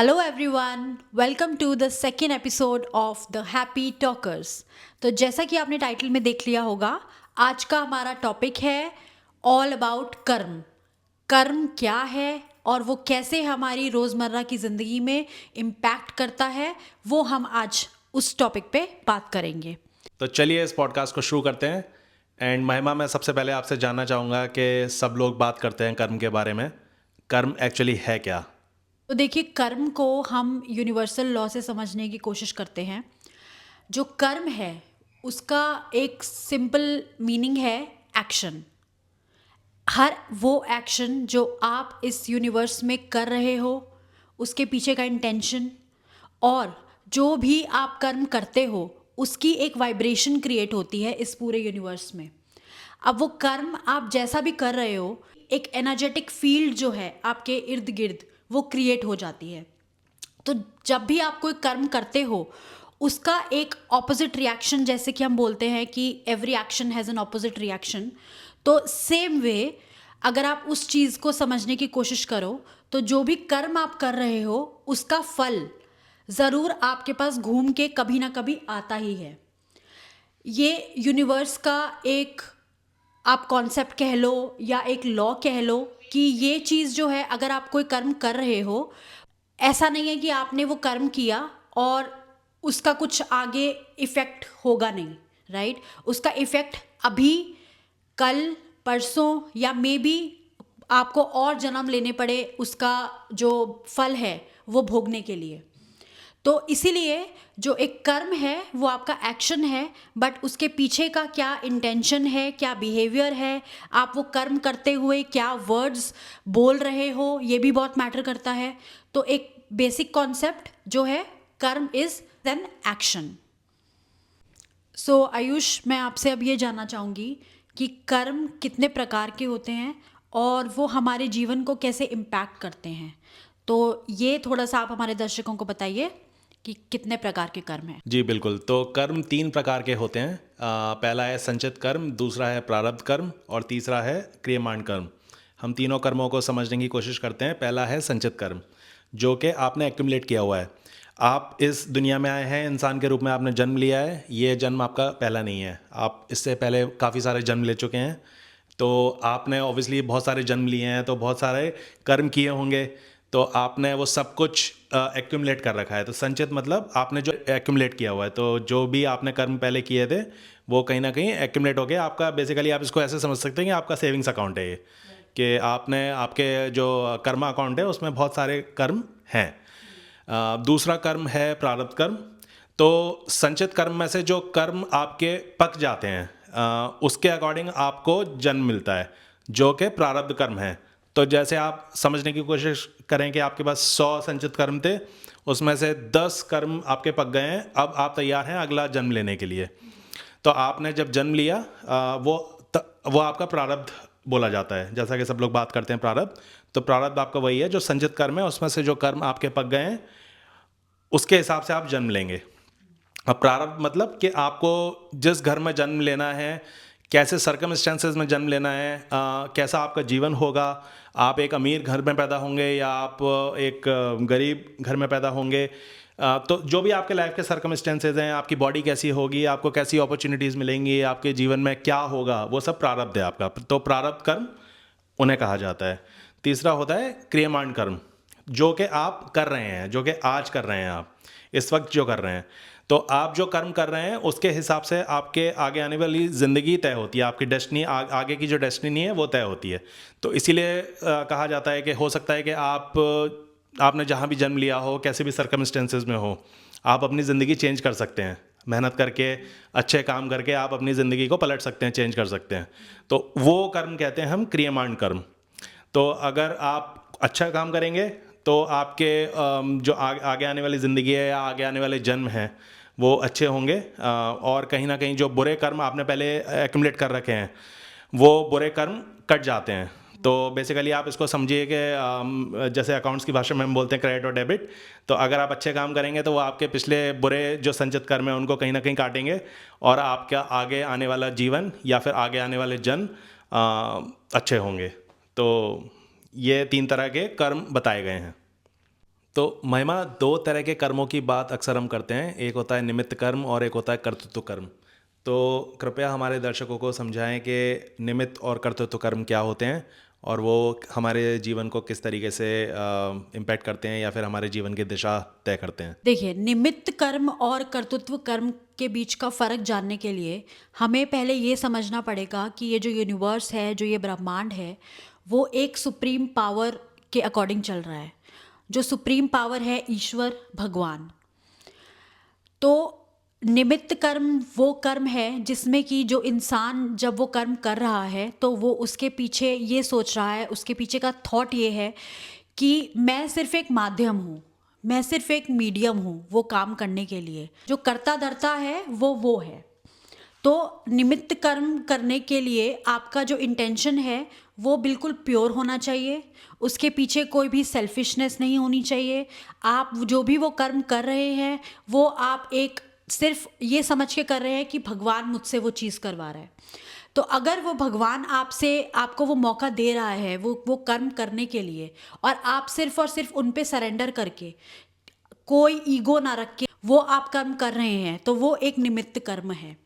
Hello everyone, welcome to the second episode of the happy talkers. तो जैसा कि आपने टाइटल में देख लिया होगा, आज का हमारा टॉपिक है ऑल अबाउट कर्म। कर्म क्या है और वो कैसे हमारी रोज़मर्रा की ज़िंदगी में इम्पैक्ट करता है, वो हम आज उस टॉपिक पे बात करेंगे। तो चलिए इस पॉडकास्ट को शुरू करते हैं। एंड महिमा, मैं सबसे पहले आपसे जानना चाहूँगा कि सब लोग बात करते हैं कर्म के बारे में, कर्म एक्चुअली है क्या? तो देखिए, कर्म को हम यूनिवर्सल लॉ से समझने की कोशिश करते हैं। जो कर्म है उसका एक सिंपल मीनिंग है एक्शन। हर वो एक्शन जो आप इस यूनिवर्स में कर रहे हो, उसके पीछे का इंटेंशन, और जो भी आप कर्म करते हो उसकी एक वाइब्रेशन क्रिएट होती है इस पूरे यूनिवर्स में। अब वो कर्म आप जैसा भी कर रहे हो, एक एनर्जेटिक फील्ड जो है आपके इर्द गिर्द वो क्रिएट हो जाती है। तो जब भी आप कोई कर्म करते हो, उसका एक ऑपोजिट रिएक्शन, जैसे कि हम बोलते हैं कि every action has an opposite reaction, तो सेम वे अगर आप उस चीज़ को समझने की कोशिश करो, तो जो भी कर्म आप कर रहे हो उसका फल ज़रूर आपके पास घूम के कभी ना कभी आता ही है। ये यूनिवर्स का एक, आप कॉन्सेप्ट कह लो या एक लॉ कह लो, कि ये चीज़ जो है, अगर आप कोई कर्म कर रहे हो, ऐसा नहीं है कि आपने वो कर्म किया और उसका कुछ आगे इफ़ेक्ट होगा नहीं, राइट। उसका इफ़ेक्ट अभी, कल, परसों या मे बी आपको और जन्म लेने पड़े उसका जो फल है वो भोगने के लिए। तो इसीलिए जो एक कर्म है वो आपका एक्शन है, बट उसके पीछे का क्या इंटेंशन है, क्या बिहेवियर है, आप वो कर्म करते हुए क्या वर्ड्स बोल रहे हो, ये भी बहुत मैटर करता है। तो एक बेसिक कॉन्सेप्ट जो है, कर्म इज एन एक्शन। सो आयुष, मैं आपसे अब ये जानना चाहूँगी कि कर्म कितने प्रकार के होते हैं और वो हमारे जीवन को कैसे इम्पैक्ट करते हैं। तो ये थोड़ा सा आप हमारे दर्शकों को बताइए कि कितने प्रकार के कर्म हैं। जी बिल्कुल। तो कर्म 3 प्रकार के होते हैं। पहला है संचित कर्म, दूसरा है प्रारब्ध कर्म और तीसरा है क्रियमाण कर्म। हम तीनों कर्मों को समझने की कोशिश करते हैं। पहला है संचित कर्म, जो कि आपने एक्यूमुलेट किया हुआ है। आप इस दुनिया में आए हैं, इंसान के रूप में आपने जन्म लिया है। ये जन्म आपका पहला नहीं है, आप इससे पहले काफ़ी सारे जन्म ले चुके हैं। तो आपने ऑब्वियसली बहुत सारे जन्म लिए हैं, तो बहुत सारे कर्म किए होंगे, तो आपने वो सब कुछ एक्यूमुलेट कर रखा है। तो संचित मतलब आपने जो एक्यूमुलेट किया हुआ है, तो जो भी आपने कर्म पहले किए थे वो कहीं ना कहीं एक्यूमुलेट हो गया आपका। बेसिकली आप इसको ऐसे समझ सकते हैं कि आपका सेविंग्स अकाउंट है ये, कि आपने, आपके जो कर्मा अकाउंट है उसमें बहुत सारे कर्म हैं। दूसरा कर्म है प्रारब्ध कर्म। तो संचित कर्म में से जो कर्म आपके पक जाते हैं, उसके अकॉर्डिंग आपको जन्म मिलता है, जो कि प्रारब्ध कर्म है। तो जैसे आप समझने की कोशिश करें कि आपके पास 100 संचित कर्म थे, उसमें से 10 कर्म आपके पक गए हैं, अब आप तैयार हैं अगला जन्म लेने के लिए। तो आपने जब जन्म लिया, वो आपका प्रारब्ध बोला जाता है। जैसा कि सब लोग बात करते हैं प्रारब्ध, तो प्रारब्ध आपका वही है जो संचित कर्म है, उसमें से जो कर्म आपके पक गए हैं उसके हिसाब से आप जन्म लेंगे। अब प्रारब्ध मतलब कि आपको जिस घर में जन्म लेना है, कैसे सर्कमस्टेंसेस में जन्म लेना है, कैसा आपका जीवन होगा। आप एक अमीर घर में पैदा होंगे या आप एक गरीब घर में पैदा होंगे, तो जो भी आपके लाइफ के सर्कमस्टेंसेस हैं, आपकी बॉडी कैसी होगी, आपको कैसी अपॉर्चुनिटीज़ मिलेंगी, आपके जीवन में क्या होगा, वो सब प्रारब्ध है आपका। तो प्रारब्ध कर्म उन्हें कहा जाता है। तीसरा होता है क्रियमाण कर्म, जो कि आप कर रहे हैं, जो कि आज कर रहे हैं, आप इस वक्त जो कर रहे हैं। तो आप जो कर्म कर रहे हैं उसके हिसाब से आपके आगे आने वाली ज़िंदगी तय होती है, आपकी डेस्टिनी, आगे की जो डेस्टिनी है वो तय होती है। तो इसीलिए कहा जाता है कि हो सकता है कि आपने जहाँ भी जन्म लिया हो, कैसे भी सर्कमस्टेंसेस में हो, आप अपनी ज़िंदगी चेंज कर सकते हैं। मेहनत करके, अच्छे काम करके आप अपनी ज़िंदगी को पलट सकते हैं, चेंज कर सकते हैं। तो वो कर्म कहते हैं हम क्रियमाण कर्म। तो अगर आप अच्छा काम करेंगे तो आपके जो आगे आने वाली ज़िंदगी है या आगे आने वाले जन्म हैं वो अच्छे होंगे। और कहीं ना कहीं जो बुरे कर्म आपने पहले एक्यूमुलेट कर रखे हैं, वो बुरे कर्म कट जाते हैं। तो बेसिकली आप इसको समझिए कि जैसे अकाउंट्स की भाषा में हम बोलते हैं क्रेडिट और डेबिट। तो अगर आप अच्छे काम करेंगे तो वो आपके पिछले बुरे जो संचित कर्म है उनको कहीं ना कहीं काटेंगे, और आपका आगे आने वाला जीवन या फिर आगे आने वाले जन्म अच्छे होंगे। तो ये 3 तरह के कर्म बताए गए हैं। तो महिमा, दो तरह के कर्मों की बात अक्सर हम करते हैं, एक होता है निमित्त कर्म और एक होता है कर्तृत्व कर्म। तो कृपया हमारे दर्शकों को समझाएं कि निमित्त और कर्तृत्व कर्म क्या होते हैं और वो हमारे जीवन को किस तरीके से इम्पैक्ट करते हैं या फिर हमारे जीवन की दिशा तय करते हैं। देखिए, निमित्त कर्म और कर्तृत्व कर्म के बीच का फ़र्क जानने के लिए हमें पहले ये समझना पड़ेगा कि ये जो यूनिवर्स है, जो ये ब्रह्मांड है, वो एक सुप्रीम पावर के अकॉर्डिंग चल रहा है। जो सुप्रीम पावर है ईश्वर, भगवान। तो निमित्त कर्म वो कर्म है जिसमें कि जो इंसान जब वो कर्म कर रहा है तो वो उसके पीछे ये सोच रहा है, उसके पीछे का थॉट ये है कि मैं सिर्फ एक माध्यम हूँ, मैं सिर्फ एक मीडियम हूँ वो काम करने के लिए। जो करता धरता है वो है। तो निमित्त कर्म करने के लिए आपका जो इंटेंशन है वो बिल्कुल प्योर होना चाहिए, उसके पीछे कोई भी सेल्फिशनेस नहीं होनी चाहिए। आप जो भी वो कर्म कर रहे हैं वो आप एक सिर्फ ये समझ के कर रहे हैं कि भगवान मुझसे वो चीज़ करवा रहा है। तो अगर वो भगवान आपसे आपको वो मौका दे रहा है वो कर्म करने के लिए, और आप सिर्फ और सिर्फ उन पे सरेंडर करके, कोई ईगो ना रख के वो आप कर्म कर रहे हैं, तो वो एक निमित्त कर्म है।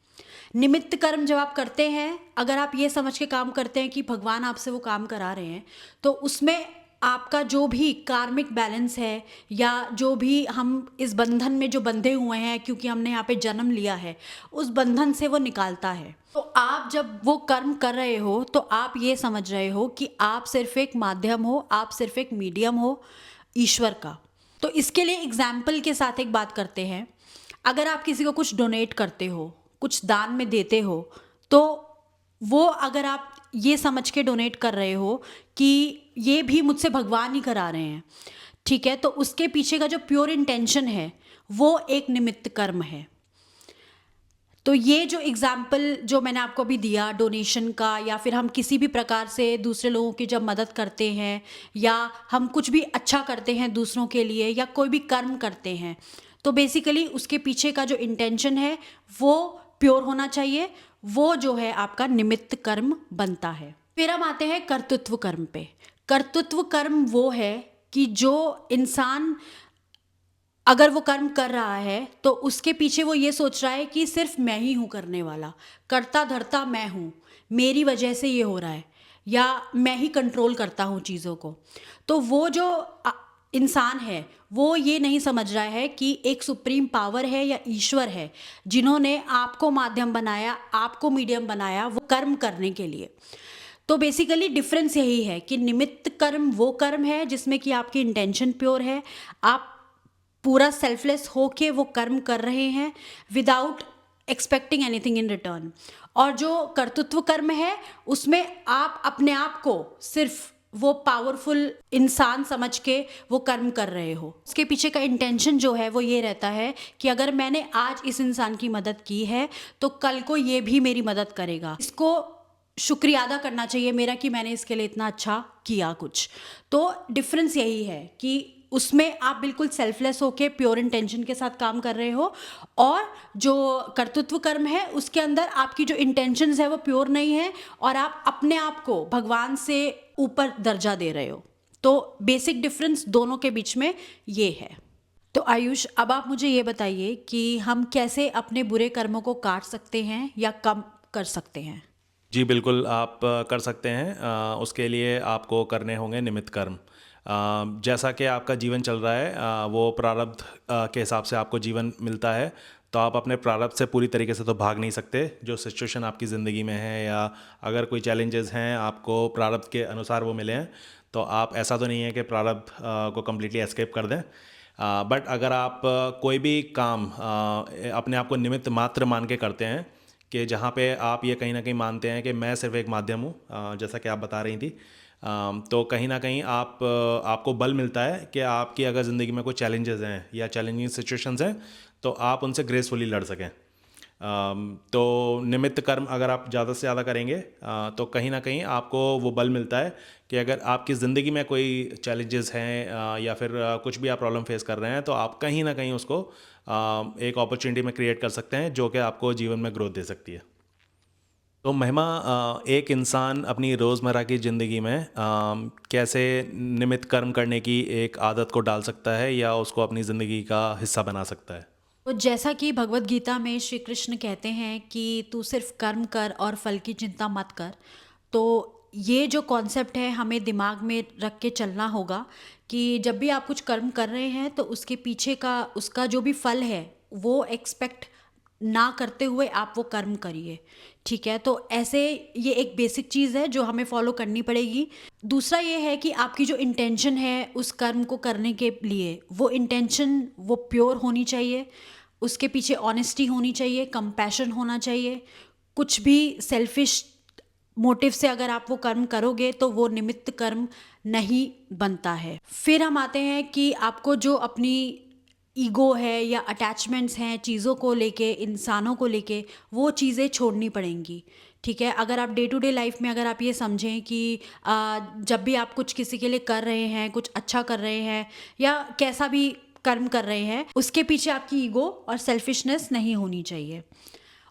निमित्त कर्म जब आप करते हैं, अगर आप ये समझ के काम करते हैं कि भगवान आपसे वो काम करा रहे हैं, तो उसमें आपका जो भी कार्मिक बैलेंस है या जो भी हम इस बंधन में जो बंधे हुए हैं क्योंकि हमने यहाँ पे जन्म लिया है, उस बंधन से वो निकालता है। तो आप जब वो कर्म कर रहे हो तो आप ये समझ रहे हो कि आप सिर्फ एक माध्यम हो, आप सिर्फ एक मीडियम हो ईश्वर का। तो इसके लिए एग्जाम्पल के साथ एक बात करते हैं। अगर आप किसी को कुछ डोनेट करते हो, कुछ दान में देते हो, तो वो अगर आप ये समझ के डोनेट कर रहे हो कि ये भी मुझसे भगवान ही करा रहे हैं, ठीक है, तो उसके पीछे का जो प्योर इंटेंशन है वो एक निमित्त कर्म है। तो ये जो एग्जाम्पल जो मैंने आपको अभी दिया डोनेशन का, या फिर हम किसी भी प्रकार से दूसरे लोगों की जब मदद करते हैं या हम कुछ भी अच्छा करते हैं दूसरों के लिए या कोई भी कर्म करते हैं, तो बेसिकली उसके पीछे का जो इंटेंशन है वो प्योर होना चाहिए। वो जो है आपका निमित्त कर्म बनता है। फिर हम आते हैं कर्तृत्व कर्म पे। कर्तृत्व कर्म वो है कि जो इंसान अगर वो कर्म कर रहा है तो उसके पीछे वो ये सोच रहा है कि सिर्फ मैं ही हूँ करने वाला, करता धरता मैं हूँ, मेरी वजह से ये हो रहा है, या मैं ही कंट्रोल करता हूँ चीज़ों को। तो वो जो इंसान है वो ये नहीं समझ रहा है कि एक सुप्रीम पावर है या ईश्वर है जिन्होंने आपको माध्यम बनाया, आपको मीडियम बनाया वो कर्म करने के लिए। तो बेसिकली डिफरेंस यही है कि निमित्त कर्म वो कर्म है जिसमें कि आपकी इंटेंशन प्योर है, आप पूरा सेल्फलेस होके वो कर्म कर रहे हैं without expecting anything in return. और जो कर्तृत्व कर्म है उसमें आप अपने आप को सिर्फ वो पावरफुल इंसान समझ के वो कर्म कर रहे हो। उसके पीछे का इंटेंशन जो है वो ये रहता है कि अगर मैंने आज इस इंसान की मदद की है तो कल को ये भी मेरी मदद करेगा, इसको शुक्रिया अदा करना चाहिए मेरा कि मैंने इसके लिए इतना अच्छा किया कुछ। तो डिफरेंस यही है कि उसमें आप बिल्कुल सेल्फलेस होके प्योर इंटेंशन के साथ काम कर रहे हो, और जो कर्तृत्व कर्म है उसके अंदर आपकी जो इंटेंशंस है वो प्योर नहीं है और आप अपने आप को भगवान से ऊपर दर्जा दे रहे हो। तो बेसिक डिफरेंस दोनों के बीच में ये है। तो आयुष, अब आप मुझे ये बताइए कि हम कैसे अपने बुरे कर्मों को काट सकते हैं या कम कर सकते हैं। जी बिल्कुल, आप कर सकते हैं। उसके लिए आपको करने होंगे निमित्त कर्म। जैसा कि आपका जीवन चल रहा है, वो प्रारब्ध के हिसाब से आपको जीवन मिलता है, तो आप अपने प्रारब्ध से पूरी तरीके से तो भाग नहीं सकते। जो सिचुएशन आपकी ज़िंदगी में है या अगर कोई चैलेंजेस हैं आपको प्रारब्ध के अनुसार वो मिले हैं, तो आप ऐसा तो नहीं है कि प्रारब्ध को कम्प्लीटली एस्केप कर दें। बट अगर आप कोई भी काम अपने आप को निमित्त मात्र मान के करते हैं, कि जहाँ पे आप ये कहीं ना कहीं मानते हैं कि मैं सिर्फ एक माध्यम हूँ, जैसा कि आप बता रही थी, तो कहीं ना कहीं आपको बल मिलता है कि आपकी अगर ज़िंदगी में कोई चैलेंजेस हैं या चैलेंजिंग सिचुएशंस हैं तो आप उनसे ग्रेसफुली लड़ सकें। तो निमित्त कर्म अगर आप ज़्यादा से ज़्यादा करेंगे तो कहीं ना कहीं आपको वो बल मिलता है कि अगर आपकी ज़िंदगी में कोई चैलेंजेस हैं या फिर कुछ भी आप प्रॉब्लम फेस कर रहे हैं, तो आप कहीं ना कहीं उसको एक अपॉर्चुनिटी में क्रिएट कर सकते हैं जो कि आपको जीवन में ग्रोथ दे सकती है। तो महिमा, एक इंसान अपनी रोज़मर्रा की ज़िंदगी में कैसे नियमित कर्म करने की एक आदत को डाल सकता है या उसको अपनी ज़िंदगी का हिस्सा बना सकता है? तो जैसा कि भगवत गीता में श्री कृष्ण कहते हैं कि तू सिर्फ कर्म कर और फल की चिंता मत कर। तो ये जो कॉन्सेप्ट है हमें दिमाग में रख के चलना होगा कि जब भी आप कुछ कर्म कर रहे हैं तो उसके पीछे का उसका जो भी फल है वो एक्सपेक्ट ना करते हुए आप वो कर्म करिए। ठीक है, तो ऐसे ये एक बेसिक चीज़ है जो हमें फॉलो करनी पड़ेगी। दूसरा ये है कि आपकी जो इंटेंशन है उस कर्म को करने के लिए, वो इंटेंशन वो प्योर होनी चाहिए, उसके पीछे ऑनेस्टी होनी चाहिए, कंपैशन होना चाहिए। कुछ भी सेल्फिश मोटिव से अगर आप वो कर्म करोगे तो वो निमित्त कर्म नहीं बनता है। फिर हम आते हैं कि आपको जो अपनी ईगो है या अटैचमेंट्स हैं चीज़ों को लेके, इंसानों को लेके, वो चीज़ें छोड़नी पड़ेंगी। ठीक है, अगर आप डे टू डे लाइफ में अगर आप ये समझें कि जब भी आप कुछ किसी के लिए कर रहे हैं, कुछ अच्छा कर रहे हैं या कैसा भी कर्म कर रहे हैं, उसके पीछे आपकी ईगो और सेल्फिशनेस नहीं होनी चाहिए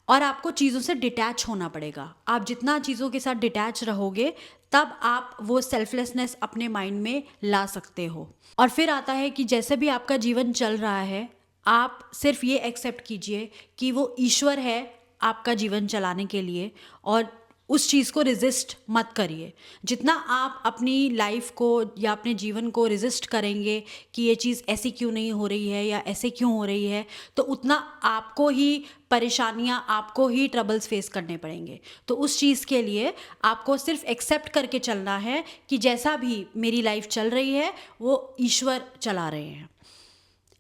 और आपको चीज़ों से डिटैच होना पड़ेगा। आप जितना चीज़ों के साथ डिटैच रहोगे तब आप वो सेल्फलेसनेस अपने माइंड में ला सकते हो। और फिर आता है कि जैसे भी आपका जीवन चल रहा है, आप सिर्फ ये एक्सेप्ट कीजिए कि वो ईश्वर है आपका जीवन चलाने के लिए और उस चीज़ को रेजिस्ट मत करिए। जितना आप अपनी लाइफ को या अपने जीवन को रेजिस्ट करेंगे कि ये चीज़ ऐसी क्यों नहीं हो रही है या ऐसे क्यों हो रही है, तो उतना आपको ही परेशानियाँ, आपको ही ट्रबल्स फेस करने पड़ेंगे। तो उस चीज़ के लिए आपको सिर्फ एक्सेप्ट करके चलना है कि जैसा भी मेरी लाइफ चल रही है वो ईश्वर चला रहे हैं।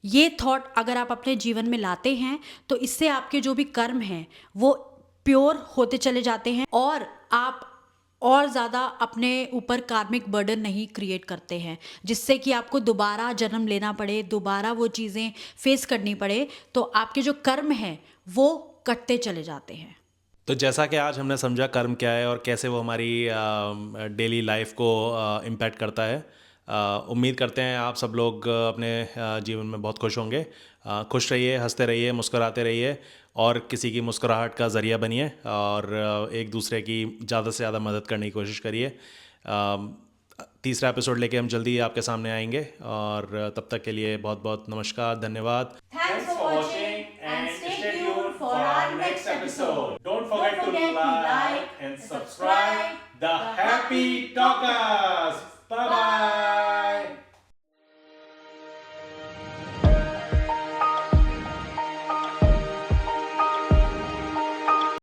ये थॉट अगर आप अपने जीवन में लाते हैं तो इससे आपके जो भी कर्म हैं वो प्योर होते चले जाते हैं और आप और ज़्यादा अपने ऊपर कार्मिक बर्डन नहीं क्रिएट करते हैं जिससे कि आपको दोबारा जन्म लेना पड़े, दोबारा वो चीज़ें फेस करनी पड़े। तो आपके जो कर्म हैं वो कटते चले जाते हैं। तो जैसा कि आज हमने समझा कर्म क्या है और कैसे वो हमारी डेली लाइफ को इम्पैक्ट करता है। उम्मीद करते हैं आप सब लोग अपने जीवन में बहुत खुश होंगे। खुश रहिए, हंसते रहिए, मुस्कुराते रहिए और किसी की मुस्कुराहट का ज़रिया बनिए और एक दूसरे की ज़्यादा से ज़्यादा मदद करने की कोशिश करिए। तीसरा एपिसोड लेके हम जल्दी आपके सामने आएंगे और तब तक के लिए बहुत बहुत नमस्कार, धन्यवाद। Thanks for watching and stay tuned for our next episode. Don't forget to like and subscribe The Happy Talker.